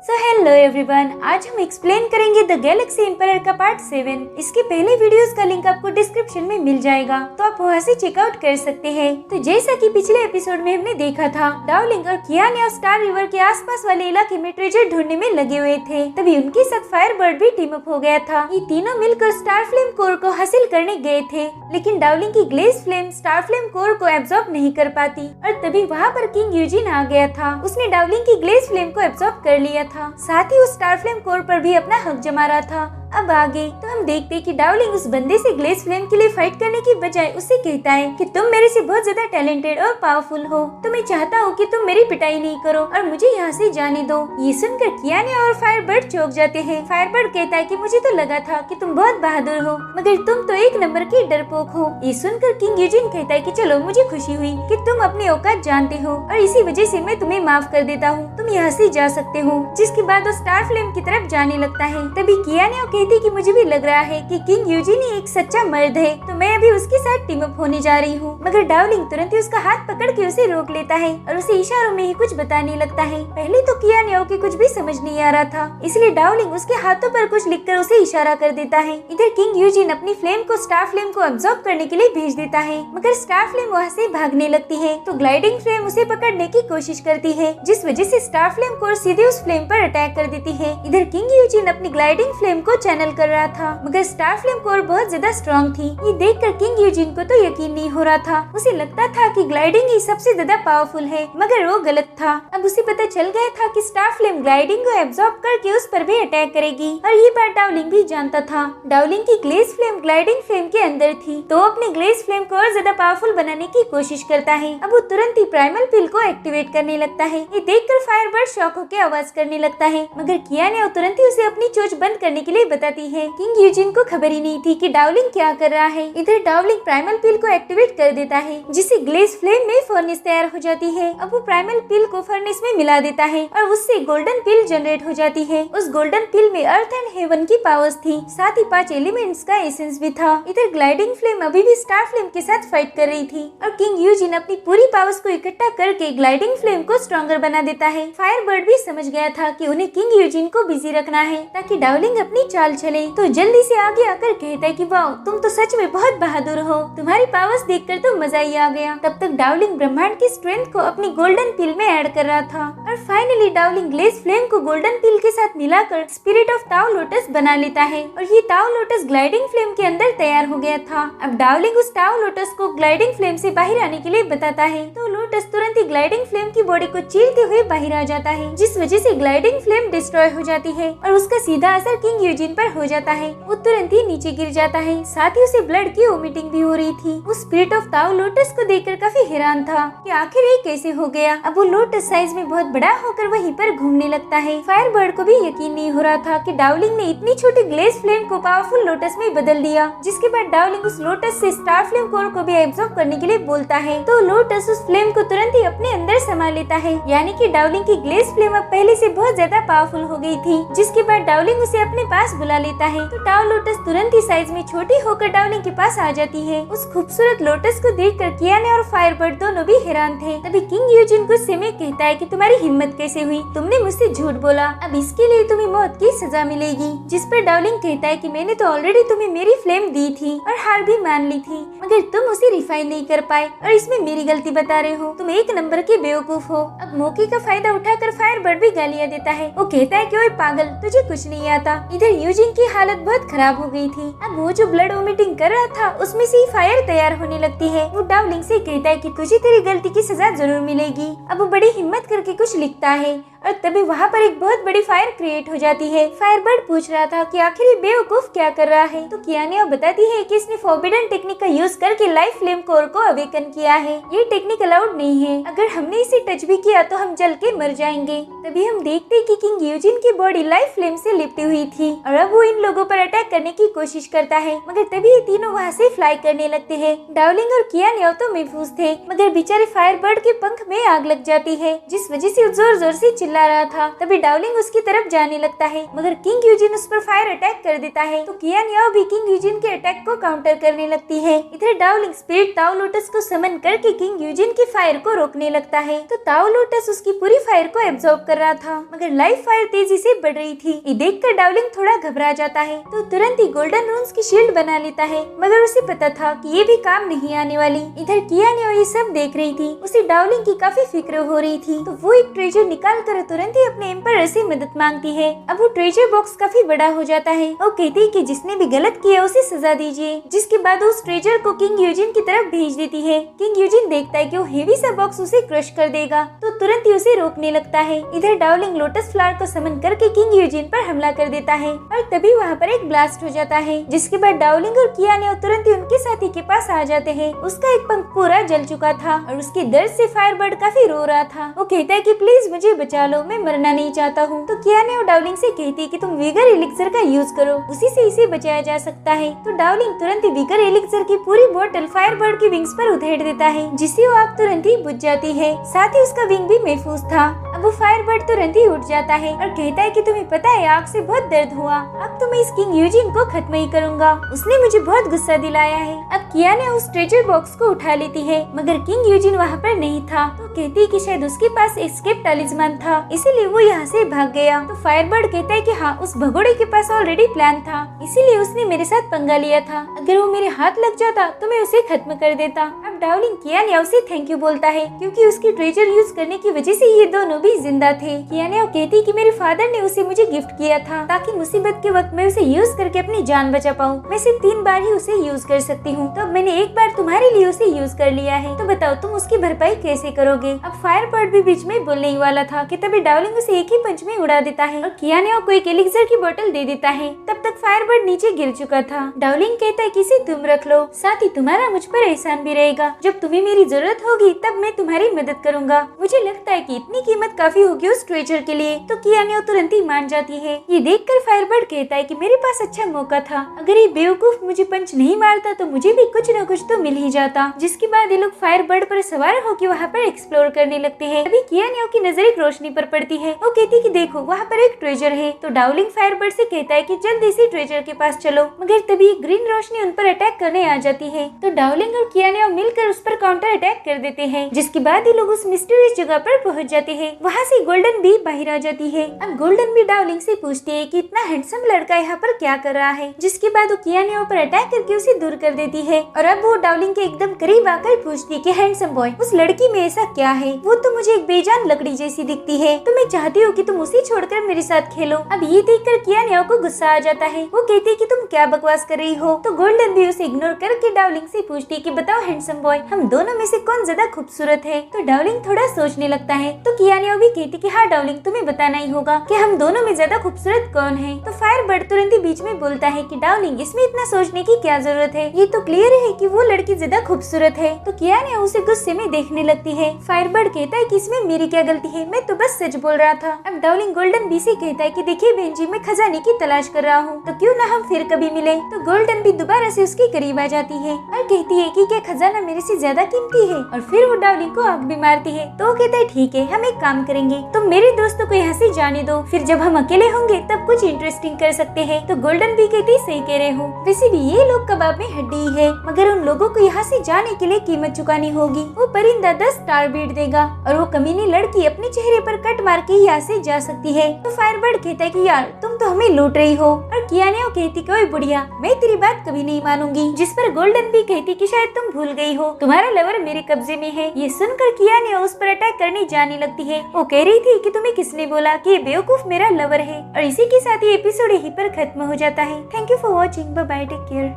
So hello everyone, आज हम explain करेंगे द गैलेक्सी एम्पायर का पार्ट 7। इसके पहले वीडियोस का लिंक आपको डिस्क्रिप्शन में मिल जाएगा, तो आप वहाँ से चेकआउट कर सकते हैं। तो जैसा कि पिछले एपिसोड में हमने देखा था, डार्लिंग और कियाने और स्टार रिवर के आसपास वाले इलाके में ट्रेजर ढूंढने में लगे हुए थे। तभी उनके साथ फायरबर्ड भी टीम अप हो गया था। ये तीनों मिलकर स्टार फ्लेम कोर को हासिल करने गए थे, लेकिन डार्लिंग की glaze flame star flame core को एब्जॉर्ब नहीं कर पाती और तभी वहाँ पर किंग यूजिन आ गया था। उसने डार्लिंग की ग्लेज फ्लेम को एब्जॉर्ब कर लिया था, साथ ही उस स्टार फ्लेम कोर पर भी अपना हक जमा रहा था। अब आगे तो हम देखते कि डार्लिंग उस बंदे से ग्लेज फ्लेम के लिए फाइट करने की बजाय उससे कहता है कि तुम मेरे से बहुत ज्यादा टैलेंटेड और पावरफुल हो, तो मैं चाहता हूँ कि तुम मेरी पिटाई नहीं करो और मुझे यहाँ से जाने दो। ये सुनकर कियाने और फायरबर्ड चौंक जाते हैं। फायरबर्ड कहता है कि मुझे तो लगा था कि तुम बहुत बहादुर हो, मगर तुम तो एक नंबर की डरपोक हो। ये सुनकर किंग यूजिन कहता है कि चलो, मुझे खुशी हुई कि तुम अपनी औकात जानते हो और इसी वजह से मैं तुम्हें माफ कर देता हूँ, तुम यहाँ से जा सकते हो। जिसके बाद वो स्टार फ्लेम की तरफ जाने लगता है। तभी कियाने कहती कि मुझे भी लग रहा है कि किंग यूजिन ही एक सच्चा मर्द है, तो मैं अभी उसके साथ टीम अप होने जा रही हूँ। मगर डार्लिंग तुरंत ही उसका हाथ पकड़ के उसे रोक लेता है और उसे इशारों में ही कुछ बताने लगता है। पहले तो कियाने को कुछ भी समझ नहीं आ रहा था, इसलिए डार्लिंग उसके हाथों पर कुछ लिखकर उसे इशारा कर देता है। इधर किंग यूजिन अपनी फ्लेम को स्टार फ्लेम को अब्सॉर्ब करने के लिए भेज देता है, मगर स्टार फ्लेम वहाँ से भागने लगती है। तो ग्लाइडिंग फ्लेम उसे पकड़ने की कोशिश करती है, जिस वजह से स्टार फ्लेम कोर सीधे उस फ्लेम पर अटैक कर देती है। इधर किंग यूजिन अपनी ग्लाइडिंग फ्लेम को चैनल कर रहा था, मगर स्टार फ्लेम कोर बहुत ज्यादा स्ट्रॉन्ग थी। ये देखकर किंग यूजिन को तो यकीन नहीं हो रहा था। उसे लगता था कि ग्लाइडिंग ही सबसे ज्यादा पावरफुल है, मगर वो गलत था। अब उसे पता चल गया था कि स्टार फ्लेम ग्लाइडिंग को एब्जॉर्ब करके उस पर भी अटैक करेगी, और ये बात डार्लिंग भी जानता था। डार्लिंग की ग्लेज फ्लेम ग्लाइडिंग फ्लेम के अंदर थी, तो अपने ग्लेज फ्लेम को और ज्यादा पावरफुल बनाने की कोशिश करता है। अब वो तुरंत ही प्राइमल पिल को एक्टिवेट करने लगता है। ये देखकर फायरबर्ड शॉक होकर आवाज करने लगता है, मगर कियाने तुरंत ही उसे अपनी चोंच बंद करने के लिए बताती है। किंग यूजिन को खबर ही नहीं थी कि डार्लिंग क्या कर रहा है। इधर डार्लिंग प्राइमल पिल को एक्टिवेट कर देता है, जिससे ग्लेज फ्लेम में फर्नेस तैयार हो जाती है। अब वो प्राइमल पिल को फर्नेस में मिला देता है और उससे गोल्डन पिल जनरेट हो जाती है। उस गोल्डन पिल में अर्थ एंड हेवन की पावर्स थी, साथ ही 5 एलिमेंट्स का एसेंस भी था। इधर ग्लाइडिंग फ्लेम अभी भी स्टार फ्लेम के साथ फाइट कर रही थी और किंग यूजिन अपनी पूरी पावर्स को इकट्ठा करके ग्लाइडिंग फ्लेम को स्ट्रॉन्गर बना देता है। फायरबर्ड भी समझ गया था कि उन्हें किंग यूजिन को बिजी रखना है ताकि डार्लिंग अपनी चाल चले, तो जल्दी से आगे आकर कहता है कि वाह, तुम तो सच में बहुत बहादुर हो, तुम्हारी पावर्स देखकर तो मजा ही आ गया। तब तक डार्लिंग ब्रह्मांड की स्ट्रेंथ को अपनी गोल्डन पिल में ऐड कर रहा था और फाइनली डार्लिंग ग्लेज फ्लेम को गोल्डन पिल के साथ मिलाकर स्पिरिट ऑफ ताओ लोटस बना लेता है और ये ताओ लोटस ग्लाइडिंग फ्लेम के अंदर तैयार हो गया था। अब डार्लिंग उस ताओ लोटस को ग्लाइडिंग फ्लेम से बाहर आने के लिए बताता है, तो लोटस तुरंत ही ग्लाइडिंग फ्लेम की बॉडी को चीरते हुए बाहर आ जाता है, जिस वजह से ग्लाइडिंग फ्लेम डिस्ट्रॉय हो जाती है और उसका सीधा असर किंग यूजिन पर हो जाता है। वो तुरंत ही नीचे गिर जाता है, साथ ही उसे ब्लड की वोमिटिंग भी हो रही थी। उस स्पिरिट ऑफ ताओ लोटस को देखकर काफी हैरान था कि आखिर ये कैसे हो गया। अब वो लोटस साइज में बहुत बड़ा होकर वहीं पर घूमने लगता है। फायरबर्ड को भी यकीन नहीं हो रहा था कि डार्लिंग ने इतनी छोटी ग्लेज फ्लेम को पावरफुल लोटस में बदल दिया। जिसके बाद डार्लिंग उस लोटस से स्टार फ्लेम कोर को भी एब्जॉर्ब करने के लिए बोलता है, तो लोटस उस फ्लेम को तुरंत ही अपने अंदर समा लेता है। यानी कि डार्लिंग की ग्लेज फ्लेम अब पहले से बहुत ज्यादा पावरफुल हो गई थी। जिसके बाद डार्लिंग उसे अपने पास बुला लेता है, तो ताओ लोटस तुरंत ही साइज में छोटी होकर डार्लिंग के पास आ जाती है। उस खूबसूरत लोटस को देखकर कियाने और फायरबर्ड दोनों भी हैरान थे। तभी किंग यूजिन गुस्से में कहता है कि तुम्हारी हिम्मत कैसे हुई, तुमने मुझसे झूठ बोला, अब इसके लिए तुम्हें मौत की सजा मिलेगी। जिस पर डार्लिंग कहता है कि मैंने तो ऑलरेडी तुम्हें मेरी फ्लेम दी थी और हार भी मान ली थी, मगर तुम उसे रिफाइन नहीं कर पाए और इसमें मेरी गलती बता रहे हो, तुम एक नंबर के बेवकूफ हो। अब मौके का फायदा उठाकर फायरबर्ड भी गालियाँ देता है। वो कहता है कि ओए पागल, तुझे कुछ नहीं आता। इधर यूजिन की हालत बहुत खराब हो गई थी। अब वो जो ब्लड वोमिटिंग कर रहा था, उसमें से फायर तैयार होने लगती है। वो डार्लिंग से कहता है कि तुझे तेरी गलती की सजा जरूर मिलेगी। अब वो बड़ी हिम्मत करके कुछ लिखता है और तभी वहाँ पर एक बहुत बड़ी फायर क्रिएट हो जाती है। फायरबर्ड पूछ रहा था कि आखिर ये बेवकूफ क्या कर रहा है, तो कियाने बताती है कि इसने फॉरबिडन टेक्निक का यूज करके लाइफ फ्लेम कोर को अवेकन किया है। ये टेक्निक अलाउड नहीं है, अगर हमने इसे टच भी किया तो हम जल के मर जाएंगे। तभी हम देखते कि किंग यूजिन की बॉडी लाइफ फ्लेम से लिपटी हुई थी और अब वो इन लोगों पर अटैक करने की कोशिश करता है, मगर तभी ये तीनों वहाँ से फ्लाई करने लगते हैं। डार्लिंग और कियाने तो महफूज थे, मगर बेचारे फायरबर्ड के पंख में आग लग जाती है, जिस वजह से जोर जोर से चिल्ला रहा था। तभी डार्लिंग उसकी तरफ जाने लगता है, मगर किंग यूजिन उस पर फायर अटैक कर देता है। तो कियान याओ भी किंग यूजिन के अटैक को काउंटर करने लगती है। इधर डार्लिंग स्पिरिट ताओ लोटस को समन करके किंग यूजिन की फायर को रोकने लगता है। तो ताओ लोटस उसकी पूरी फायर को एब्जॉर्ब कर रहा था, मगर लाइव फायर तेजी से बढ़ रही थी। ये देखकर डार्लिंग थोड़ा घबरा जाता है, तो तुरंत ही गोल्डन रून्स की शील्ड बना लेता है, मगर उसे पता था कि ये भी काम नहीं आने वाली। इधर कियान याओ ये सब देख रही थी, उसे डार्लिंग की काफी फिक्र हो रही थी। तो वो एक ट्रेजर निकाल कर तुरंत ही अपने एम्पायर से मदद मांगती है। अब वो ट्रेजर बॉक्स काफी बड़ा हो जाता है और कहती है कि जिसने भी गलत किया उसे सजा दीजिए, जिसके बाद उस ट्रेजर को किंग यूजिन की तरफ भेज देती है। किंग यूजिन देखता है कि वो हेवी सा बॉक्स उसे क्रश कर देगा, तो तुरंत ही उसे रोकने लगता है। इधर डार्लिंग लोटस फ्लावर को समन करके किंग यूजिन पर हमला कर देता है और तभी वहाँ पर एक ब्लास्ट हो जाता है, जिसके बाद डार्लिंग और कियान याओ तुरंत ही उनके साथी के पास आ जाते हैं। उसका एक पंख पूरा जल चुका था और उसके दर्द से फायरबर्ड काफी रो रहा था। वो कहता है कि प्लीज मुझे बचा लो, मैं मरना नहीं चाहता हूँ। तो कियान याओ डार्लिंग से कहती है कि तुम विगर एलिक्सर का यूज करो, उसी से इसे बचाया जा सकता है। तो डार्लिंग तुरंत ही विगर एलिक्सर की पूरी बोतल फायरबर्ड की विंग्स पर उधेड़ देता है, जिससे वो आग तुरंत ही बुझ जाती है। साथ ही उसका विंग भी महफूज था। अब वो फायरबर्ड तुरंत ही उठ जाता है और कहता है कि तुम्हें पता है आग से बहुत दर्द हुआ, अब तो मैं इस किंग यूजिन को खत्म ही करूंगा, उसने मुझे बहुत गुस्सा दिलाया है। अब कियान याओ उस ट्रेजर बॉक्स को उठा लेती है, मगर किंग यूजिन वहाँ पर नहीं था। तो कहती है कि शायद उसके पास एस्केप टैलिस्मान था, इसीलिए वो यहाँ से भाग गया। तो फायरबर्ड कहता है कि हाँ, उस भगोड़े के पास ऑलरेडी प्लान था, इसीलिए उसने मेरे साथ पंगा लिया था, अगर वो मेरे हाथ लग जाता तो मैं उसे खत्म कर देता। अब डार्लिंग कियान याओ से थैंक यू बोलता है, क्योंकि उसकी ट्रेजर यूज करने की वजह से ये दोनों भी जिंदा थे। कियान याओ कहती कि मेरे फादर ने उसे मुझे गिफ्ट किया था, ताकि मुसीबत के वक्त मैं उसे यूज करके अपनी जान बचा पाऊँ। मैं सिर्फ 3 बार ही उसे यूज कर सकती हूँ, तो मैंने एक बार तुम्हारे लिए उसे यूज कर लिया है, तो बताओ तुम उसकी भरपाई कैसे करोगे। अब फायरबर्ड भी बीच में बोलने ही वाला था कि तभी डार्लिंग उसे एक ही पंच में उड़ा देता है और कियान याओ को एक एलिक्सर की बोतल दे देता है। तब तक फायरबर्ड नीचे गिर चुका था। डार्लिंग कहता है कि इसे तुम रख लो, साथ ही तुम्हारा मुझ पर एहसान भी रहेगा, जब तुम्हें मेरी जरूरत होगी तब मैं तुम्हारी मदद करूंगा। मुझे लगता है कि इतनी कीमत काफी होगी उस ट्रेजर के लिए। तो कियान याओ तुरंत ही मान जाती है। ये देखकर फायरबर्ड कहता है कि मेरे पास अच्छा मौका था, अगर ये बेवकूफ मुझे पंच नहीं मारता तो मुझे भी कुछ न कुछ तो मिल ही जाता। जिसके बाद ये लोग फायरबर्ड पर सवार होकर वहाँ पर एक्सप्लोर करने लगते हैं। अभी कियान याओ की नजर एक रोशनी पर पड़ती है। वो कहती कि देखो वहाँ पर एक ट्रेजर है। तो डार्लिंग फायरबर्ड से कहता है कि जल्दी से ट्रेजर के पास चलो, मगर तभी ग्रीन रोशनी उन पर अटैक करने आ जाती है। तो डार्लिंग और कियान याओ मिलकर उस पर काउंटर अटैक कर देते हैं, जिसके बाद ये लोग उस मिस्टीरियस जगह पर पहुंच जाते हैं। वहाँ से गोल्डन बी बाहर आ जाती है। अब गोल्डन बी डार्लिंग से पूछती है कि इतना हैंडसम लड़का यहाँ पर क्या कर रहा है, जिसके बाद वो कियान याओ पर अटैक करके उसे दूर कर देती है। और अब वो डार्लिंग के एकदम करीब आकर पूछती है कि हैंडसम बॉय, उस लड़की में ऐसा क्या है, वो तो मुझे एक बेजान लकड़ी जैसी दिखती है, तो मैं चाहती हूँ कि तुम उसे छोड़कर मेरे साथ खेलो। अब ये देखकर कियान याओ को गुस्सा आ जाता है। वो कहती है कि तुम क्या बकवास कर रही हो। तो गोल्डन भी उसे इग्नोर करके डार्लिंग से पूछती है कि बताओ हैंडसम बॉय, हम दोनों में से कौन ज्यादा खूबसूरत है। तो डार्लिंग थोड़ा सोचने लगता है। तो कियान याओ भी कहती कि हाँ डार्लिंग, तुम्हें बताना ही होगा कि हम दोनों में ज्यादा खूबसूरत कौन है। तो फायरबर्ड तुरंत ही बीच में बोलता है कि डार्लिंग, इसमें इतना सोचने की क्या जरूरत है, ये तो क्लियर है कि वो लड़की ज्यादा खूबसूरत है। तो कियान याओ उसे गुस्से में देखने लगती है। फायरबर्ड कहता है कि इसमें मेरी क्या गलती है, मैं तो बस सच बोल रहा था। अब डार्लिंग गोल्डन बी से कहता है कि देखिए बहन जी, मैं खजाने की तलाश कर रहा हूँ, तो क्यों ना हम फिर कभी मिले। तो गोल्डन बी दोबारा से उसके करीब आ जाती है और कहती है कि क्या खजाना मेरे से ज्यादा कीमती है, और फिर वो डार्लिंग को आग भी मारती है। तो कहता है ठीक है, हम एक काम करेंगे, तुम मेरे दोस्तों को यहाँ से जाने दो, फिर जब हम अकेले होंगे तब कुछ इंटरेस्टिंग कर सकते हैं। तो गोल्डन बी कहती सही कह रहे हो, वैसे भी ये लोग कबाब में हड्डी है, मगर उन लोगों को यहाँ से जाने के लिए कीमत चुकानी होगी। वो परिंदा 10 स्टार बीट देगा और वो कमीनी लड़की अपने चेहरे पर कट मार के यहाँ से जा सकती है। तो फायरबर्ड कहता है कि यार तुम तो हमें लूट रही हो। और कियान याओ कहती कि ओए बुढ़िया, मैं तेरी बात कभी नहीं मानूंगी। जिस पर गोल्डन बी कहती कि शायद तुम भूल गई हो, तुम्हारा लवर मेरे कब्जे में है। ये सुनकर कियान याओ उस पर अटैक करने जाने लगती है। वो कह रही थी कि तुम्हें किसने बोला कि ये बेवकूफ मेरा लवर है। और इसी के साथ ये एपिसोड यहीं पर खत्म हो जाता है। Thank you for watching, bye bye, take care.